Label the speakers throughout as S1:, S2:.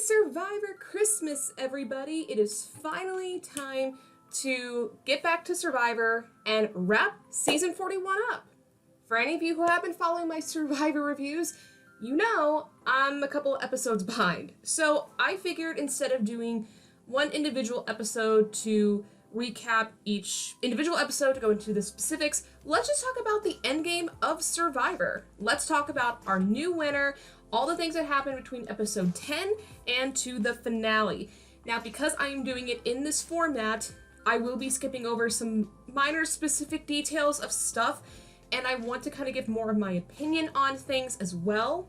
S1: Survivor Christmas, everybody! It is finally time to get back to Survivor and wrap Season 41 up. For any of you who have been following my Survivor reviews, you know I'm a couple episodes behind. So I figured instead of doing one individual episode to recap each individual episode to go into the specifics, let's just talk about the endgame of Survivor. Let's talk about our new winner, all the things that happened between episode 10 and to the finale. Now, because I am doing it in this format, I will be skipping over some minor specific details of stuff, and I want to kind of give more of my opinion on things as well.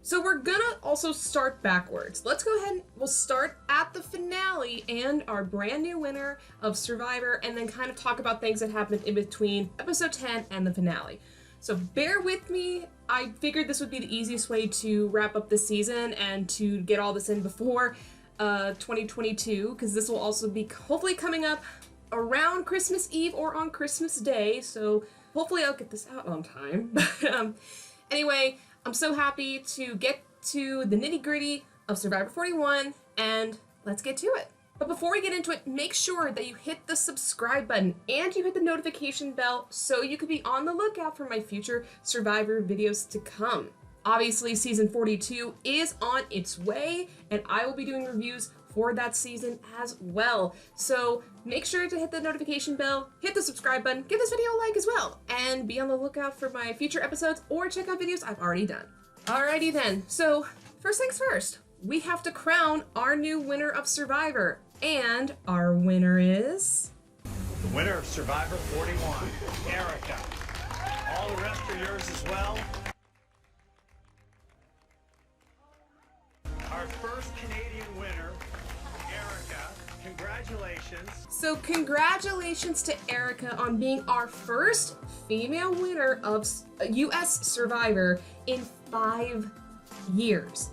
S1: So we're gonna also start backwards. Let's go ahead and we'll start at the finale and our brand new winner of Survivor, and then kind of talk about things that happened in between episode 10 and the finale. So bear with me. I figured this would be the easiest way to wrap up the season and to get all this in before 2022, because this will also be hopefully coming up around Christmas Eve or on Christmas Day, so hopefully I'll get this out on time. But anyway, I'm so happy to get to the nitty-gritty of Survivor 41, and let's get to it. But before we get into it, make sure that you hit the subscribe button and you hit the notification bell so you can be on the lookout for my future Survivor videos to come. Obviously, season 42 is on its way, and I will be doing reviews for that season as well. So make sure to hit the notification bell, hit the subscribe button, give this video a like as well, and be on the lookout for my future episodes or check out videos I've already done. Alrighty then, so first things first, we have to crown our new winner of Survivor, and our winner is...
S2: The winner of Survivor 41, Erica. All the rest are yours as well. Our first Canadian winner, Erica. Congratulations.
S1: So congratulations to Erica on being our first female winner of US Survivor in 5 years.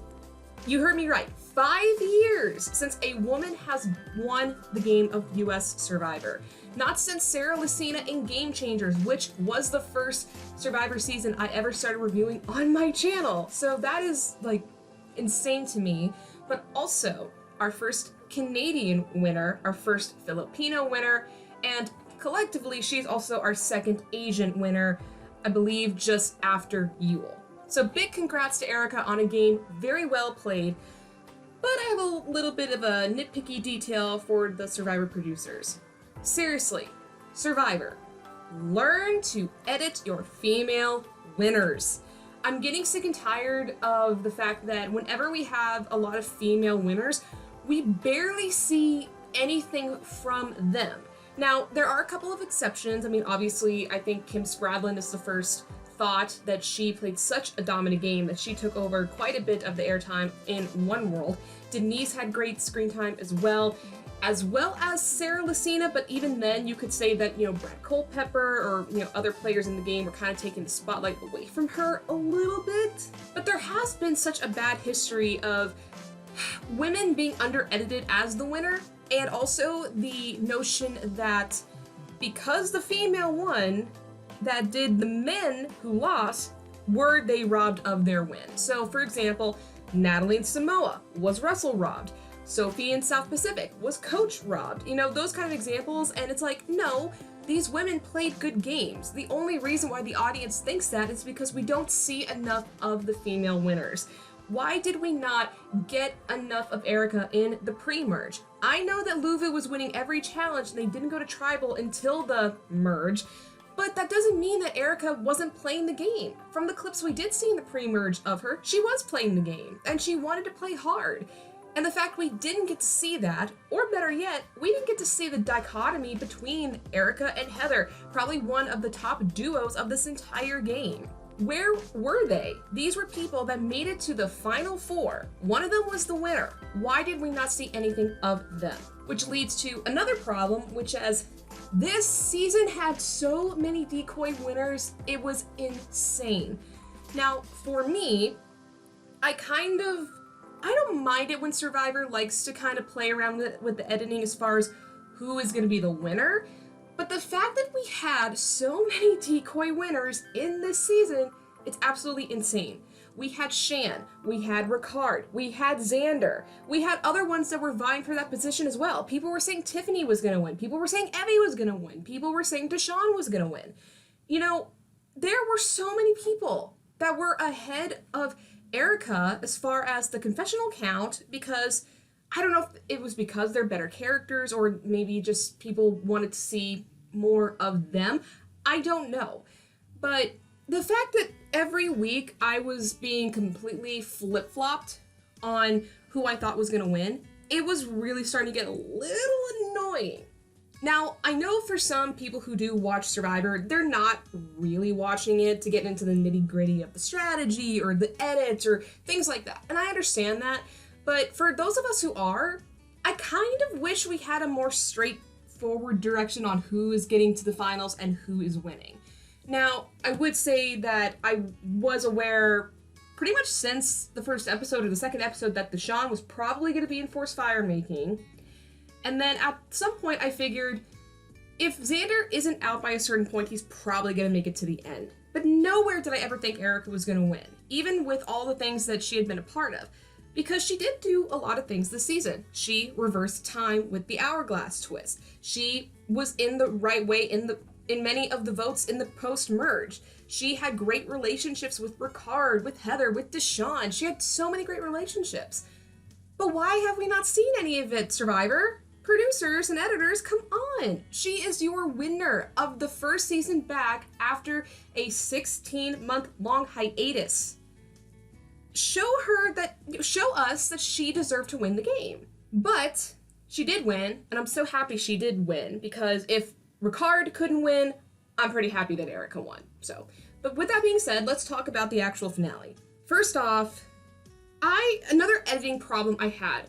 S1: You heard me right, 5 years since a woman has won the game of US Survivor. Not since Sarah Lucina in Game Changers, which was the first Survivor season I ever started reviewing on my channel. So that is like insane to me. But also our first Canadian winner, our first Filipino winner, and collectively she's also our second Asian winner, I believe just after Yule. So big congrats to Erica on a game very well played, but I have a little bit of a nitpicky detail for the Survivor producers. Seriously, Survivor, learn to edit your female winners. I'm getting sick and tired of the fact that whenever we have a lot of female winners, we barely see anything from them. Now, there are a couple of exceptions. I mean, obviously, I think Kim Spradlin is the first thought that she played such a dominant game that she took over quite a bit of the airtime in One World. Denise had great screen time as well as Sarah Lucina, but even then you could say that, you know, Brad Culpepper or, you know, other players in the game were kind of taking the spotlight away from her a little bit. But there has been such a bad history of women being under-edited as the winner, and also the notion that because the female won, that did the men who lost, were they robbed of their win. So for example, Natalie in Samoa, was Russell robbed? Sophie in South Pacific, was Coach robbed? You know, those kind of examples, and it's like, no, these women played good games. The only reason why the audience thinks that is because we don't see enough of the female winners. Why did we not get enough of Erica in the pre-merge? I know that Luvu was winning every challenge and they didn't go to Tribal until the merge, but that doesn't mean that Erica wasn't playing the game. From the clips we did see in the pre-merge of her, she was playing the game, and she wanted to play hard. And the fact we didn't get to see that, or better yet, we didn't get to see the dichotomy between Erica and Heather, probably one of the top duos of this entire game. Where were they? These were people that made it to the final 4. One of them was the winner. Why did we not see anything of them? Which leads to another problem, which is this season had so many decoy winners, it was insane. Now, for me, I don't mind it when Survivor likes to kind of play around with the editing as far as who is going to be the winner, but the fact that we had so many decoy winners in this season, it's absolutely insane. We had Shan, we had Ricard, we had Xander, we had other ones that were vying for that position as well. People were saying Tiffany was going to win. People were saying Evie was going to win. People were saying Deshawn was going to win. You know, there were so many people that were ahead of Erica as far as the confessional count, because I don't know if it was because they're better characters or maybe just people wanted to see more of them. I don't know. But the fact that every week I was being completely flip-flopped on who I thought was going to win, it was really starting to get a little annoying. Now, I know for some people who do watch Survivor, they're not really watching it to get into the nitty-gritty of the strategy or the edits or things like that. And I understand that. But for those of us who are, I kind of wish we had a more straightforward direction on who is getting to the finals and who is winning. Now, I would say that I was aware pretty much since the first episode or the second episode that Deshawn was probably going to be in forced fire making. And then at some point I figured if Xander isn't out by a certain point, he's probably going to make it to the end. But nowhere did I ever think Erica was going to win, even with all the things that she had been a part of. Because she did do a lot of things this season. She reversed time with the hourglass twist. She was in the right way in many of the votes in the post-merge. She had great relationships with Ricard, with Heather, with Deshawn. She had so many great relationships. But why have we not seen any of it, Survivor? Producers and editors, come on. She is your winner of the first season back after a 16-month-long hiatus. Show us that she deserved to win the game. But she did win, and I'm so happy she did win, because if Ricard couldn't win, I'm pretty happy that Erica won. But with that being said, let's talk about the actual finale. First off, another editing problem I had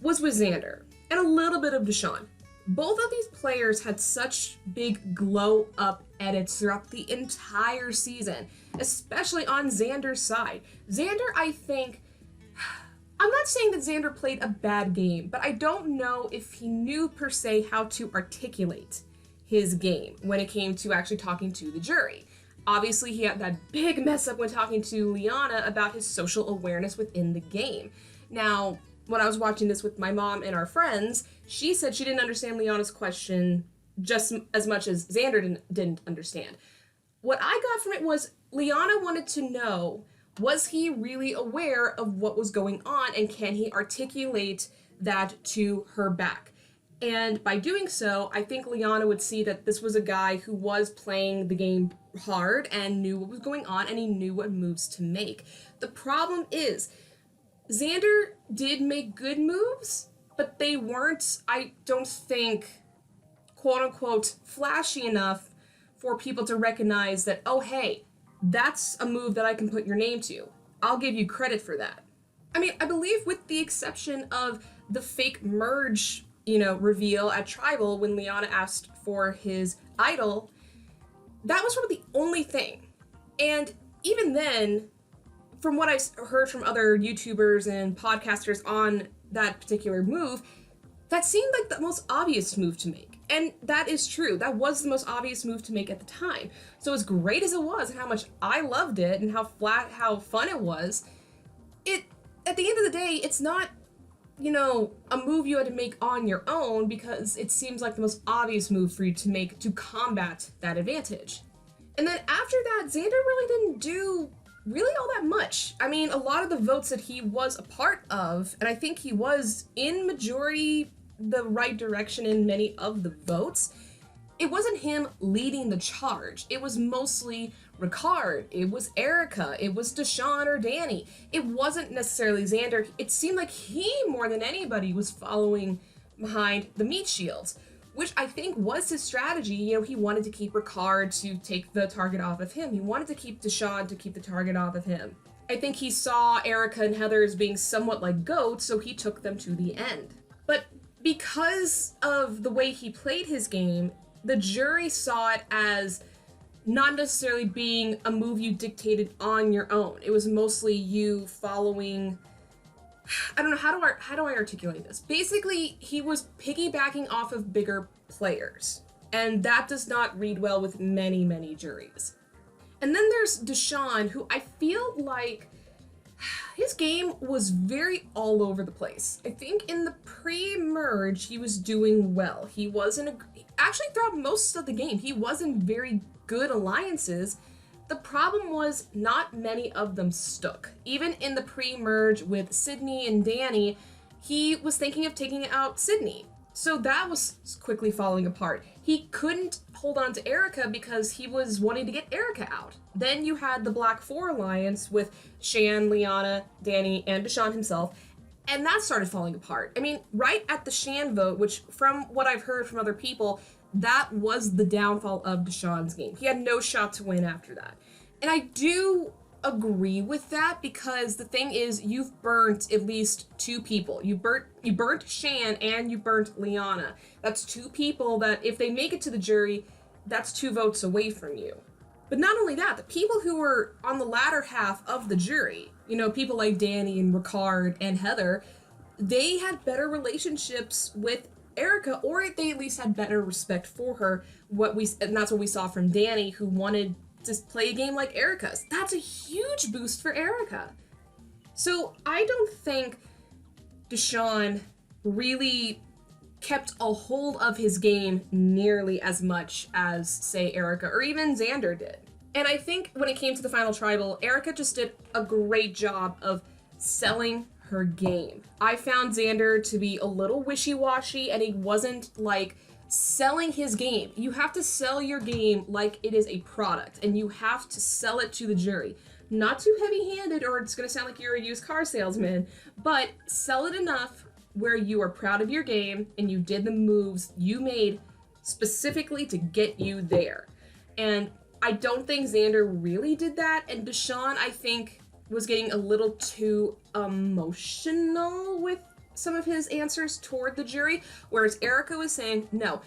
S1: was with Xander and a little bit of Deshawn. Both of these players had such big glow up edits throughout the entire season, especially on Xander's side. Xander, I think, I'm not saying that Xander played a bad game, but I don't know if he knew per se how to articulate his game when it came to actually talking to the jury. Obviously, he had that big mess up when talking to rhianaB about his social awareness within the game. Now, when I was watching this with my mom and our friends, she said she didn't understand rhianaB's question just as much as Xander didn't understand. What I got from it was rhianaB wanted to know, was he really aware of what was going on, and can he articulate that to her back? And by doing so, I think rhianaB would see that this was a guy who was playing the game hard and knew what was going on, and he knew what moves to make. The problem is, Xander did make good moves, but they weren't, I don't think, quote-unquote, flashy enough for people to recognize that, oh, hey, that's a move that I can put your name to. I'll give you credit for that. I mean, I believe with the exception of the fake merge, reveal at Tribal when rhianaB asked for his idol, that was probably the only thing. And even then, from what I've heard from other YouTubers and podcasters on that particular move, that seemed like the most obvious move to make. And that is true. That was the most obvious move to make at the time. So as great as it was and how much I loved it and how fun it was, at the end of the day, it's not, a move you had to make on your own, because it seems like the most obvious move for you to make to combat that advantage. And then after that, Xander really didn't do really all that much. I mean, a lot of the votes that he was a part of, and I think he was in majority the right direction in many of the votes, it wasn't him leading the charge. It was mostly Ricard, it was Erica, it was Deshawn or Danny. It wasn't necessarily Xander. It seemed like he, more than anybody, was following behind the meat shields, which I think was his strategy. He wanted to keep Ricard to take the target off of him. He wanted to keep Deshawn to keep the target off of him. I think he saw Erica and Heather as being somewhat like goats, so he took them to the end. But because of the way he played his game, the jury saw it as not necessarily being a move you dictated on your own. It was mostly you following, I don't know, how do I articulate this? Basically, he was piggybacking off of bigger players, and that does not read well with many, many juries. And then there's Deshawn, who I feel like His game was very all over the place. I think in the pre-merge, he was doing well. He wasn't, actually throughout most of the game, he was in very good alliances. The problem was not many of them stuck. Even in the pre-merge with Sydney and Danny, he was thinking of taking out Sydney. So that was quickly falling apart. He couldn't hold on to Erica because he was wanting to get Erica out. Then you had the Black Four Alliance with Shan, Liana, Danny, and Deshaun himself, and that started falling apart. I mean, right at the Shan vote, which from what I've heard from other people, that was the downfall of Deshaun's game. He had no shot to win after that. And I do agree with that because the thing is, you've burnt at least two people. You burnt Shan and you burnt Liana. That's two people that if they make it to the jury, that's 2 votes away from you. But not only that, the people who were on the latter half of the jury, you know, people like Danny and Ricard and Heather, they had better relationships with Erica, or they at least had better respect for her. And that's what we saw from Danny, who wanted to play a game like Erica's. That's a huge boost for Erica. So I don't think Deshaun really kept a hold of his game nearly as much as, say, Erica or even Xander did. And I think when it came to the final tribal, Erica just did a great job of selling her game. I found Xander to be a little wishy-washy, and he wasn't like selling his game. You have to sell your game like it is a product, and you have to sell it to the jury. Not too heavy-handed, or it's going to sound like you're a used car salesman, but sell it enough where you are proud of your game and you did the moves you made specifically to get you there. And I don't think Xander really did that, and Deshaun, I think, was getting a little too emotional with some of his answers toward the jury, whereas Erica was saying, no,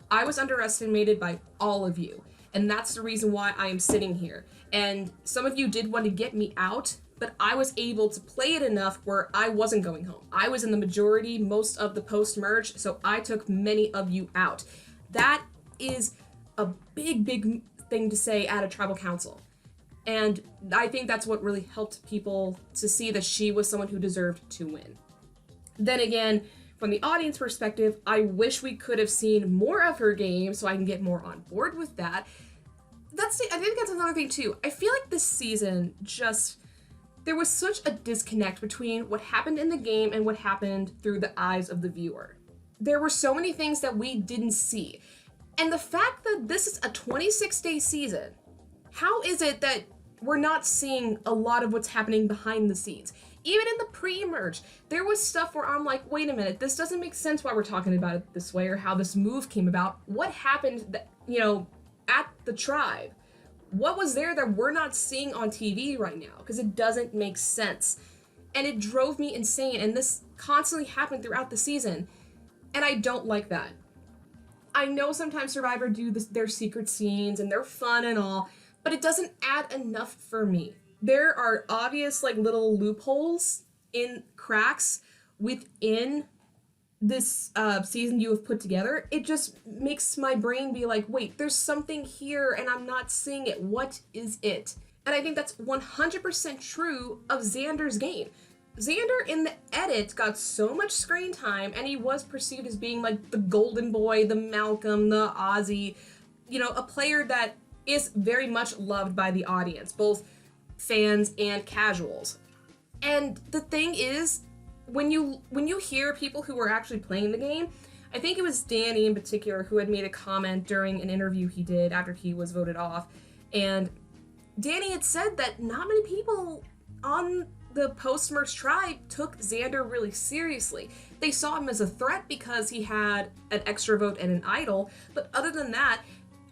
S1: I was underestimated by all of you, and that's the reason why I am sitting here. And some of you did want to get me out, but I was able to play it enough where I wasn't going home. I was in the majority most of the post-merge, so I took many of you out. That is a big, big thing to say at a tribal council. And I think that's what really helped people to see that she was someone who deserved to win. Then again, from the audience perspective, I wish we could have seen more of her game so I can get more on board with that. I think that's another thing too. I feel like this season there was such a disconnect between what happened in the game and what happened through the eyes of the viewer. There were so many things that we didn't see. And the fact that this is a 26-day season, how is it that we're not seeing a lot of what's happening behind the scenes? Even in the pre-merge, there was stuff where I'm like, wait a minute, this doesn't make sense why we're talking about it this way or how this move came about. What happened, at the tribe? What was there that we're not seeing on TV right now? Because it doesn't make sense. And it drove me insane, and this constantly happened throughout the season, and I don't like that. I know sometimes Survivor do their secret scenes, and they're fun and all, but it doesn't add enough for me. There are obvious little loopholes in cracks within this season you have put together. It just makes my brain be like, wait, there's something here and I'm not seeing it. What is it? And I think that's 100% true of Xander's game. Xander in the edit got so much screen time, and he was perceived as being like the golden boy, the Malcolm, the Ozzy, a player that is very much loved by the audience, both fans and casuals. And the thing is, when you hear people who were actually playing the game, I think it was Danny in particular who had made a comment during an interview he did after he was voted off, and Danny had said that not many people on the post-merge tribe took Xander really seriously. They saw him as a threat because he had an extra vote and an idol, but other than that,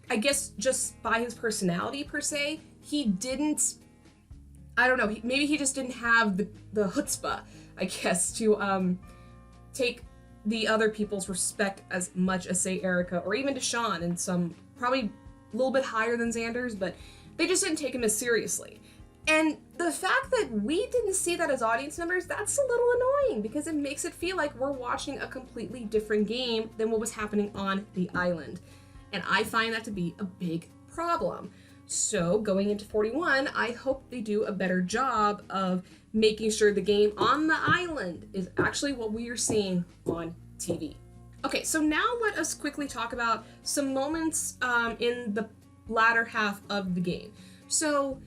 S1: I guess just by his personality per se, he didn't, I don't know, maybe he just didn't have the chutzpah, I guess, to take the other people's respect as much as, say, Erica or even Deshaun, and some probably a little bit higher than Xander's, but they just didn't take him as seriously. And the fact that we didn't see that as audience members, that's a little annoying because it makes it feel like we're watching a completely different game than what was happening on the island. And I find that to be a big problem. So going into 41, I hope they do a better job of making sure the game on the island is actually what we are seeing on TV. Okay, so now let us quickly talk about some moments in the latter half of the game. So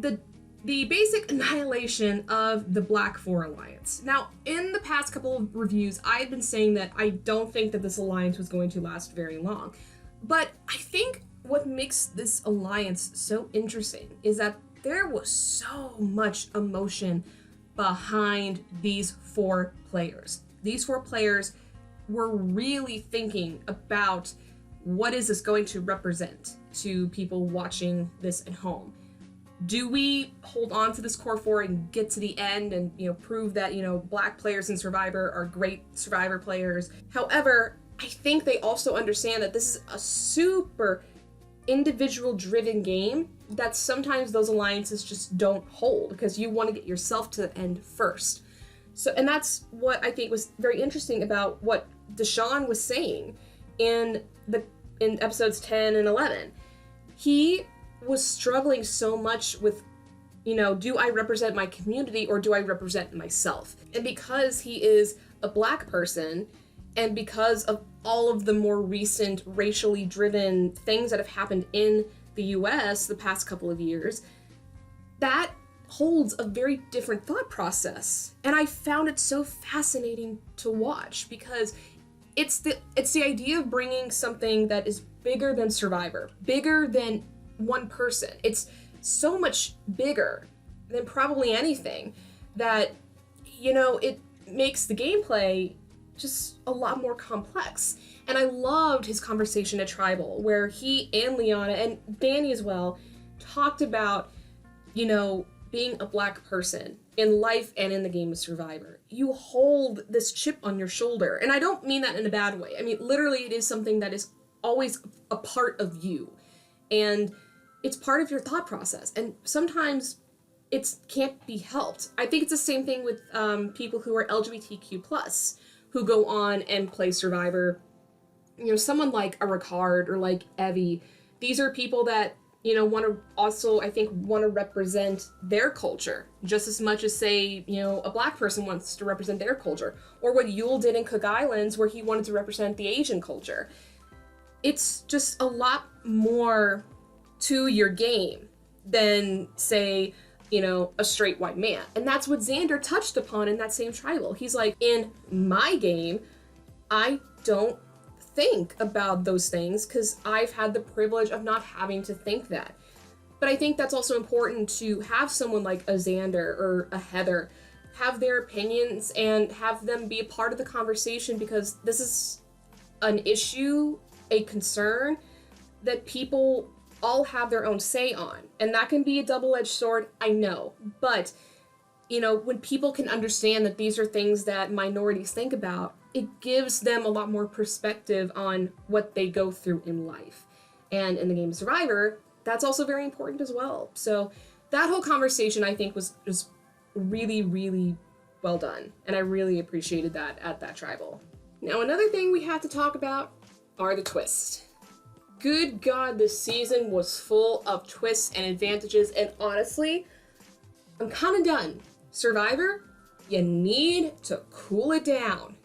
S1: the basic annihilation of the Black 4 Alliance. Now, in the past couple of reviews, I had been saying that I don't think that this alliance was going to last very long. But I think what makes this alliance so interesting is that there was so much emotion behind these 4 players. These 4 players were really thinking about what is this going to represent to people watching this at home. Do we hold on to this core 4 and get to the end and, prove that, Black players in Survivor are great Survivor players? However, I think they also understand that this is a super individual-driven game that sometimes those alliances just don't hold because you want to get yourself to the end first. So, and that's what I think was very interesting about what Deshaun was saying in episodes 10 and 11. He was struggling so much with, do I represent my community or do I represent myself? And because he is a Black person, and because of all of the more recent racially driven things that have happened in the US the past couple of years, that holds a very different thought process. And I found it so fascinating to watch because it's the idea of bringing something that is bigger than Survivor, bigger than one person. It's so much bigger than probably anything that, it makes the gameplay just a lot more complex. And I loved his conversation at Tribal where he and Liana and Danny as well talked about, being a Black person in life and in the game of Survivor. You hold this chip on your shoulder. And I don't mean that in a bad way. I mean, literally it is something that is always a part of you. And it's part of your thought process. And sometimes it can't be helped. I think it's the same thing with people who are LGBTQ+, who go on and play Survivor. Someone like a Ricard or like Evie. These are people that, want to represent their culture just as much as, say, a Black person wants to represent their culture. Or what Yule did in Cook Islands where he wanted to represent the Asian culture. It's just a lot more to your game than, say, a straight white man. And that's what Xander touched upon in that same Tribal. He's like, in my game, I don't think about those things because I've had the privilege of not having to think that. But I think that's also important to have someone like a Xander or a Heather have their opinions and have them be a part of the conversation because this is an issue, a concern that people all have their own say on. And that can be a double-edged sword, I know. But, when people can understand that these are things that minorities think about, it gives them a lot more perspective on what they go through in life. And in the game of Survivor, that's also very important as well. So that whole conversation, I think, was just really, really well done. And I really appreciated that at that Tribal. Now, another thing we have to talk about are the twists. Good God, this season was full of twists and advantages, and honestly, I'm kind of done. Survivor, you need to cool it down.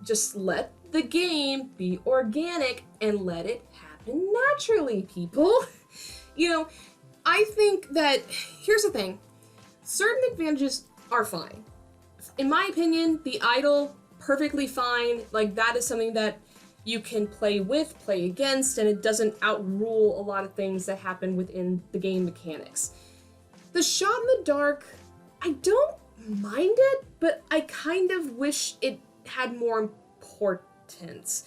S1: Just let the game be organic and let it happen naturally, people. I think that, here's the thing, certain advantages are fine. In my opinion, the idol, perfectly fine. Like, that is something that you can play with, play against, and it doesn't outrule a lot of things that happen within the game mechanics. The shot in the dark, I don't mind it, but I kind of wish it had more importance.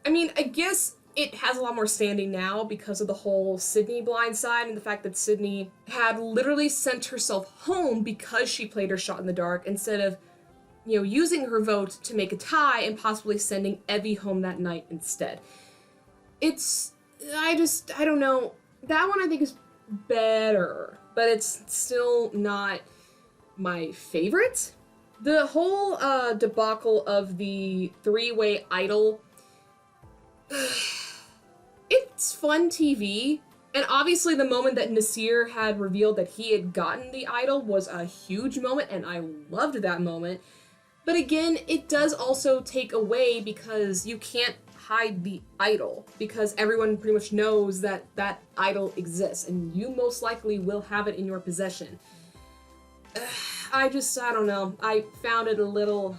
S1: I mean, I guess it has a lot more standing now because of the whole Sydney blindside and the fact that Sydney had literally sent herself home because she played her shot in the dark instead of, using her vote to make a tie and possibly sending Evie home that night instead. I don't know. That one I think is better, but it's still not my favorite. The whole debacle of the three-way idol, it's fun TV, And obviously the moment that Nasir had revealed that he had gotten the idol was a huge moment, and I loved that moment. But again, it does also take away because you can't hide the idol, because everyone pretty much knows that that idol exists, and you most likely will have it in your possession. I don't know. I found it a little...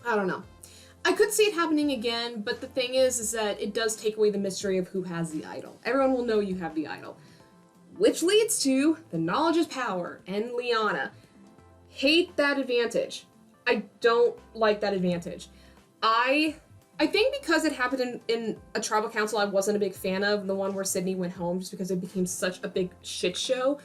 S1: I don't know. I could see it happening again, but the thing is that it does take away the mystery of who has the idol. Everyone will know you have the idol. Which leads to the knowledge is power, and Liana. Hate that advantage. I don't like that advantage. I think because it happened in a tribal council I wasn't a big fan of, the one where Sydney went home, just because it became such a big shit show.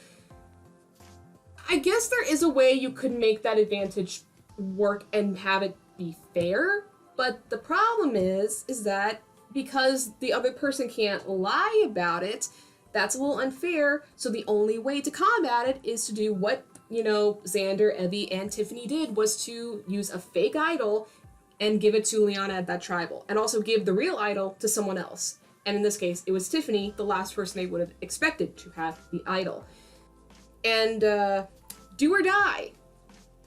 S1: I guess there is a way you could make that advantage work and have it be fair, but the problem is that because the other person can't lie about it, that's a little unfair, so the only way to combat it is to do what, you know, Xander, Evie, and Tiffany did, was to use a fake idol and give it to Liana at that tribal, and also give the real idol to someone else. And in this case, it was Tiffany, the last person they would have expected to have the idol. And, do or die.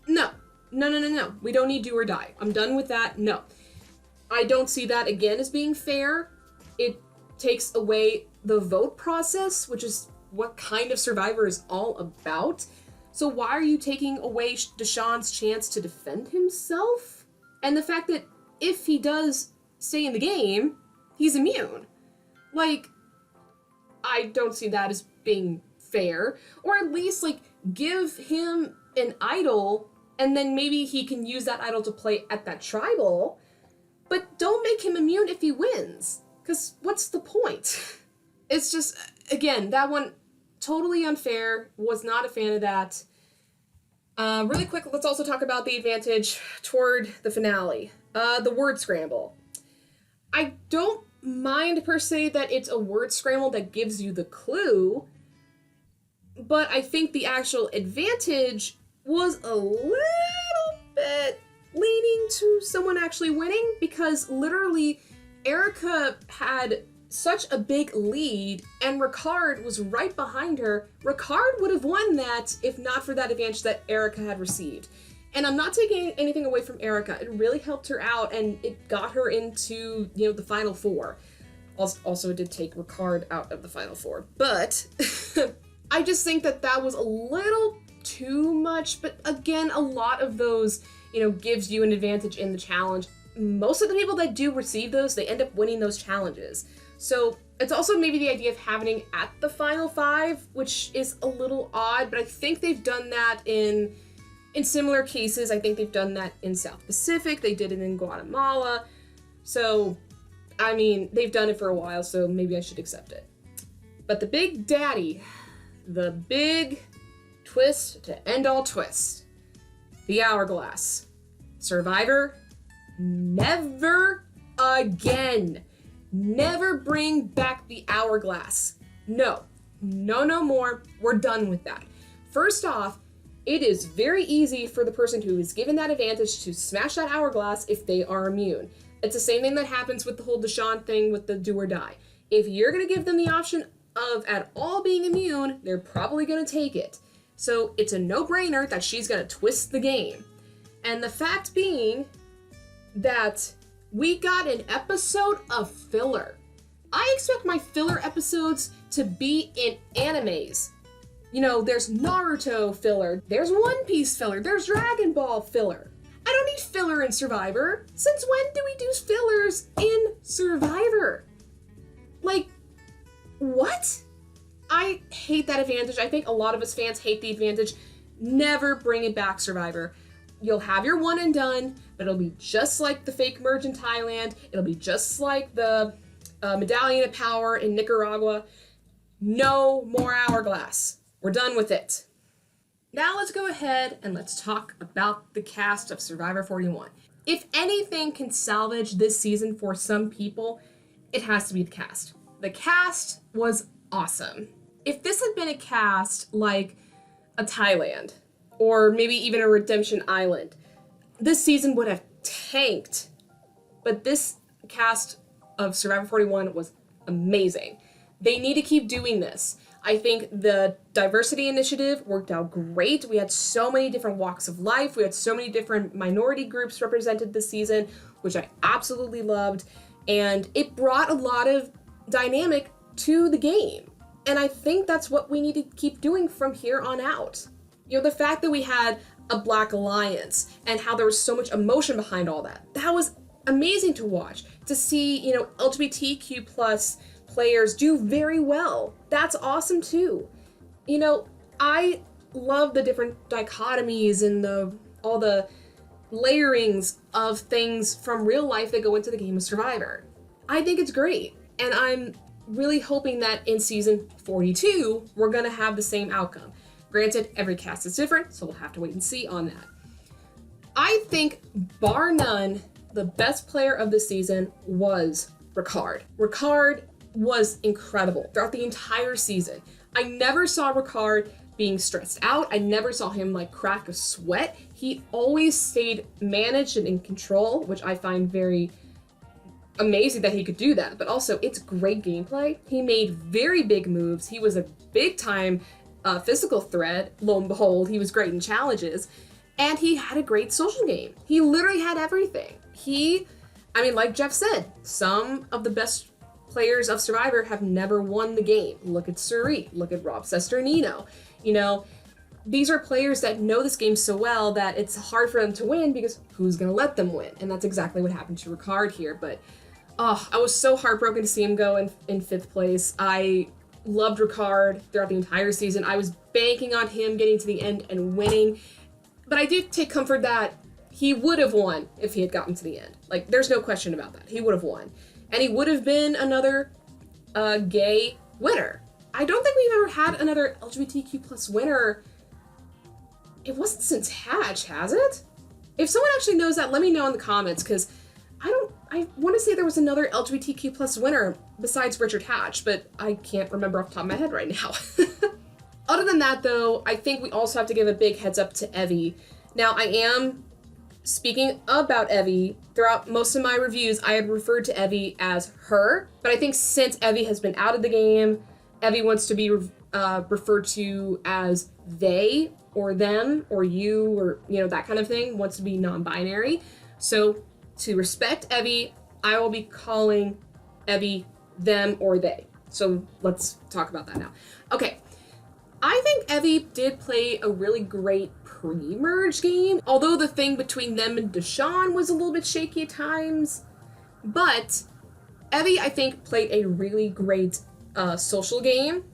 S1: No. No. We don't need do or die. I'm done with that. No. I don't see that again as being fair. It takes away the vote process, which is what kind of Survivor is all about. So why are you taking away Deshaun's chance to defend himself? And the fact that if he does stay in the game, he's immune. Like, I don't see that as being fair. Or at least, like, give him an idol, and then maybe he can use that idol to play at that tribal, but don't make him immune if he wins, because what's the point? It's just, again, that one, totally unfair, was not a fan of that. Really quick, let's also talk about the advantage toward the finale. The word scramble. I don't mind per se that it's a word scramble that gives you the clue, but I think the actual advantage was a little bit leaning to someone actually winning, because literally Erica had such a big lead and Ricard was right behind her. Ricard would have won that if not for that advantage that Erica had received. And I'm not taking anything away from Erica. It really helped her out and it got her into, you know, the final four. Also, it did take Ricard out of the final four. But I just think that that was a little too much. But again, a lot of those, you know, gives you an advantage in the challenge. Most of the people that do receive those, they end up winning those challenges. So it's also maybe the idea of having at the final five, which is a little odd, but I think they've done that in similar cases. I think they've done that in South Pacific. They did it in Guatemala. So, I mean, they've done it for a while, so maybe I should accept it. But the big daddy, the big twist to end all twists, the hourglass. Survivor, never again. Never bring back the hourglass. No more. We're done with that. First off, it is very easy for the person who is given that advantage to smash that hourglass if they are immune. It's the same thing that happens with the whole Deshaun thing with the do or die. If you're going to give them the option of at all being immune, they're probably going to take it. So it's a no-brainer that she's going to twist the game. And the fact being that we got an episode of filler. I expect my filler episodes to be in animes. You know, there's Naruto filler, there's One Piece filler, there's Dragon Ball filler. I don't need filler in Survivor. Since when do we do fillers in Survivor? Like, what? I hate that advantage. I think a lot of us fans hate the advantage. Never bring it back, Survivor. You'll have your one and done, but it'll be just like the fake merge in Thailand. It'll be just like the Medallion of Power in Nicaragua. No more hourglass. We're done with it. Now let's go ahead and let's talk about the cast of Survivor 41. If anything can salvage this season for some people, it has to be the cast. The cast was awesome. If this had been a cast like a Thailand, or maybe even a Redemption Island, this season would have tanked. But this cast of Survivor 41 was amazing. They need to keep doing this. I think the diversity initiative worked out great. We had so many different walks of life. We had so many different minority groups represented this season, which I absolutely loved. And it brought a lot of dynamic to the game. And I think that's what we need to keep doing from here on out. You know, the fact that we had a Black Alliance and how there was so much emotion behind all that, that was amazing to watch. To see, you know, LGBTQ plus players do very well. That's awesome too. You know, I love the different dichotomies and all the layerings of things from real life that go into the game of Survivor. I think it's great, and I'm really hoping that in season 42 we're gonna have the same outcome. Granted, every cast is different, so we'll have to wait and see on that. I think, bar none, the best player of the season was rhianaB. rhianaB was incredible throughout the entire season. I never saw rhianaB being stressed out. I never saw him like crack a sweat. He always stayed managed and in control, which I find very amazing that he could do that. But also, it's great gameplay. He made very big moves. He was a big time physical threat. Lo and behold, he was great in challenges. And he had a great social game. He literally had everything. I mean, like Jeff said, some of the best players of Survivor have never won the game. Look at Suri, look at Rob Sesternino. You know, these are players that know this game so well that it's hard for them to win because who's gonna let them win? And that's exactly what happened to rhianaB here. But I was so heartbroken to see him go in 5th place. I loved rhianaB throughout the entire season. I was banking on him getting to the end and winning. But I do take comfort that he would have won if he had gotten to the end. Like, there's no question about that. He would have won. And he would have been another gay winner. I don't think we've ever had another LGBTQ plus winner. It wasn't since Hatch, has it? If someone actually knows that, let me know in the comments, because I want to say there was another LGBTQ plus winner besides Richard Hatch, but I can't remember off the top of my head right now. Other than that, though, I think we also have to give a big heads up to Evie. Now, I am speaking about Evie. Throughout most of my reviews, I had referred to Evie as her, but I think since Evie has been out of the game, Evie wants to be referred to as they or them or you or, you know, that kind of thing, wants to be non-binary. So to respect Evie, I will be calling Evie them or they. So let's talk about that now. Okay. I think Evie did play a really great pre-merge game, although the thing between them and Deshawn was a little bit shaky at times. But Evie, I think, played a really great social game,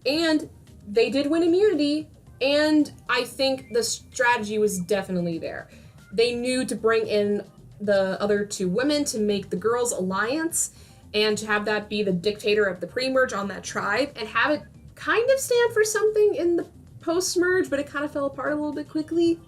S1: and they did win immunity, and I think the strategy was definitely there. They knew to bring in the other 2 women to make the girls' alliance, and to have that be the dictator of the pre-merge on that tribe, and have it kind of stand for something in the post-merge, but it kind of fell apart a little bit quickly.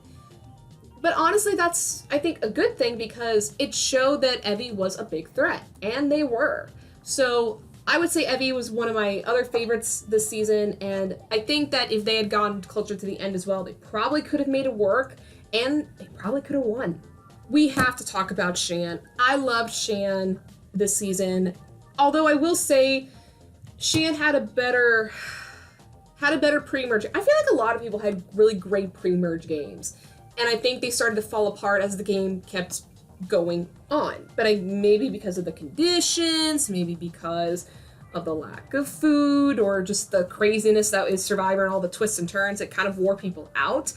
S1: But honestly, that's, I think, a good thing because it showed that Evie was a big threat, and they were. So I would say Evie was one of my other favorites this season, and I think that if they had gone closer to the end as well, they probably could have made it work, and they probably could have won. We have to talk about Shan. I loved Shan this season, although I will say Shan had a better pre-merge. I feel like a lot of people had really great pre-merge games, and I think they started to fall apart as the game kept going on. But maybe because of the conditions, maybe because of the lack of food, or just the craziness that is Survivor and all the twists and turns, it kind of wore people out.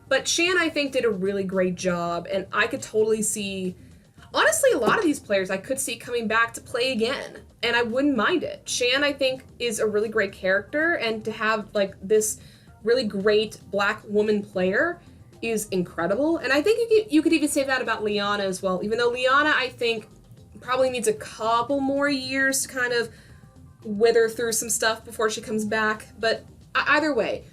S1: But Shan, I think, did a really great job, and I could totally see, honestly, a lot of these players I could see coming back to play again, and I wouldn't mind it. Shan, I think, is a really great character, and to have, like, this really great Black woman player is incredible. And I think you could even say that about Liana as well, even though Liana, I think, probably needs a couple more years to kind of wither through some stuff before she comes back. But either way,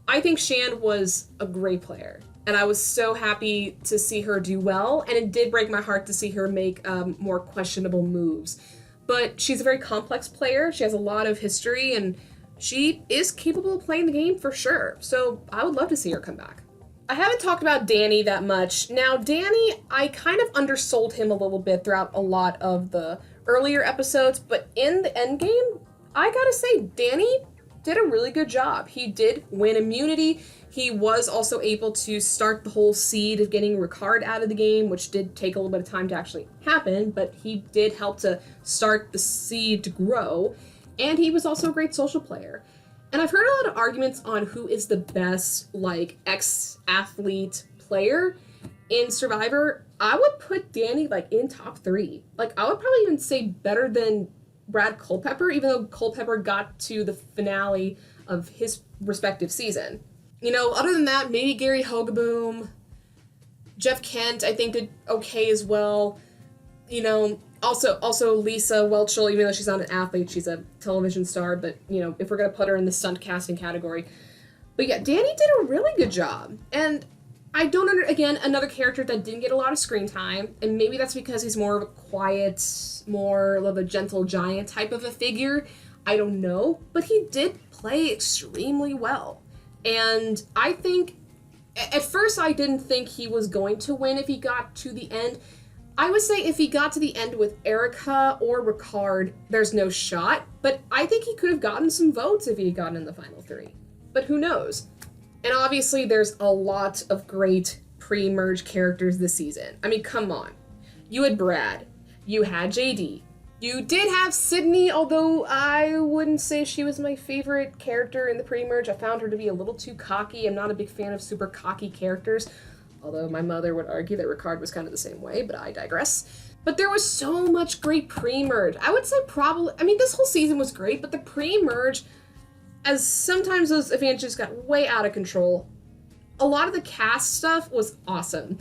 S1: I think Shan was a great player, and I was so happy to see her do well, and it did break my heart to see her make more questionable moves. But she's a very complex player, she has a lot of history, and she is capable of playing the game for sure, so I would love to see her come back. I haven't talked about Danny that much. Now, Danny, I kind of undersold him a little bit throughout a lot of the earlier episodes, but in the Endgame, I gotta say, Danny did a really good job. He did win immunity. He was also able to start the whole seed of getting ricard out of the game, which did take a little bit of time to actually happen, but he did help to start the seed to grow. And he was also a great social player. And I've heard a lot of arguments on who is the best, like, ex-athlete player in Survivor. I would put Danny, like, in top 3. Like, I would probably even say better than Brad Culpepper, even though Culpepper got to the finale of his respective season. You know, other than that, maybe Gary Hogaboom, Jeff Kent, I think did okay as well. You know, also Lisa Welchel, even though she's not an athlete, she's a television star, but, you know, if we're going to put her in the stunt casting category. But yeah, Danny did a really good job. And I don't again, another character that didn't get a lot of screen time, and maybe that's because he's more of a quiet, more of a gentle giant type of a figure. I don't know, but he did play extremely well. And I think, at first I didn't think he was going to win if he got to the end. I would say if he got to the end with Erica or Ricard, there's no shot, but I think he could have gotten some votes if he had gotten in the final 3. But who knows? And obviously there's a lot of great pre-merge characters this season. I mean, come on. You had Brad. You had JD. You did have Sydney, although I wouldn't say she was my favorite character in the pre-merge. I found her to be a little too cocky. I'm not a big fan of super cocky characters, although my mother would argue that Ricard was kind of the same way, but I digress. But there was so much great pre-merge. I would say probably, I mean, this whole season was great, but the pre-merge, as sometimes those advantages got way out of control, a lot of the cast stuff was awesome.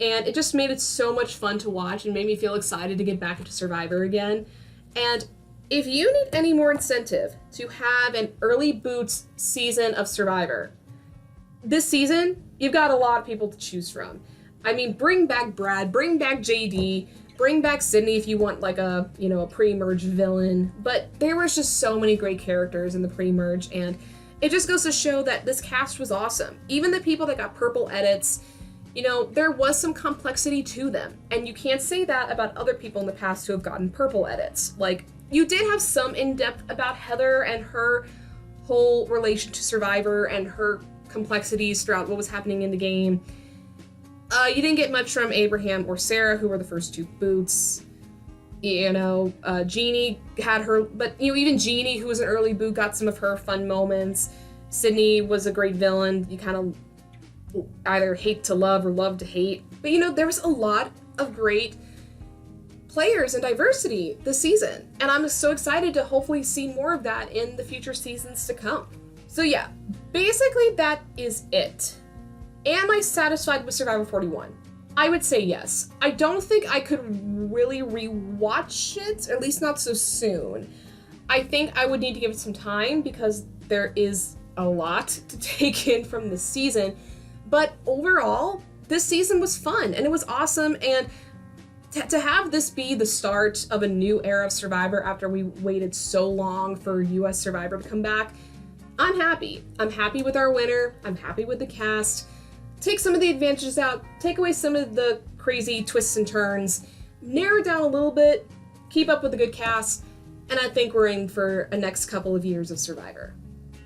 S1: And it just made it so much fun to watch and made me feel excited to get back into Survivor again. And if you need any more incentive to have an early boots season of Survivor, this season, you've got a lot of people to choose from. I mean, bring back Brad, bring back JD, bring back Sydney if you want like a, you know, a pre-merge villain. But there was just so many great characters in the pre-merge, and it just goes to show that this cast was awesome. Even the people that got purple edits, you know, there was some complexity to them. And you can't say that about other people in the past who have gotten purple edits. Like, you did have some in-depth about Heather and her whole relation to Survivor and her complexities throughout what was happening in the game. You didn't get much from Abraham or Sarah, who were the first 2 boots. You know, Jeannie had her, but, you know, even Jeannie, who was an early boot, got some of her fun moments. Sydney was a great villain. You kind of either hate to love or love to hate. But, you know, there was a lot of great players and diversity this season. And I'm so excited to hopefully see more of that in the future seasons to come. So yeah, basically that is it. Am I satisfied with Survivor 41? I would say yes. I don't think I could really rewatch it, or at least not so soon. I think I would need to give it some time because there is a lot to take in from this season. But overall, this season was fun and it was awesome. And to have this be the start of a new era of Survivor after we waited so long for US Survivor to come back, I'm happy. I'm happy with our winner. I'm happy with the cast. Take some of the advantages out, take away some of the crazy twists and turns, narrow it down a little bit, keep up with the good cast, and I think we're in for a next couple of years of Survivor.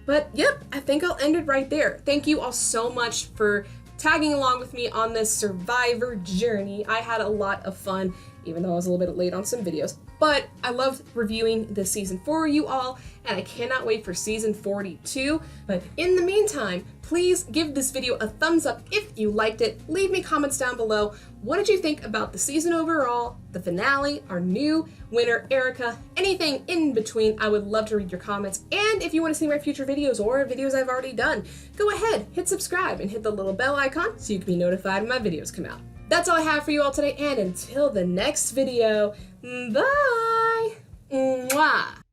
S1: But yep, I think I'll end it right there. Thank you all so much for tagging along with me on this Survivor journey. I had a lot of fun, even though I was a little bit late on some videos. But I loved reviewing this season for you all, and I cannot wait for season 42. But in the meantime, please give this video a thumbs up if you liked it. Leave me comments down below. What did you think about the season overall, the finale, our new winner, Erica, anything in between? I would love to read your comments. And if you want to see my future videos or videos I've already done, go ahead, hit subscribe and hit the little bell icon so you can be notified when my videos come out. That's all I have for you all today, and until the next video, bye! Mwah!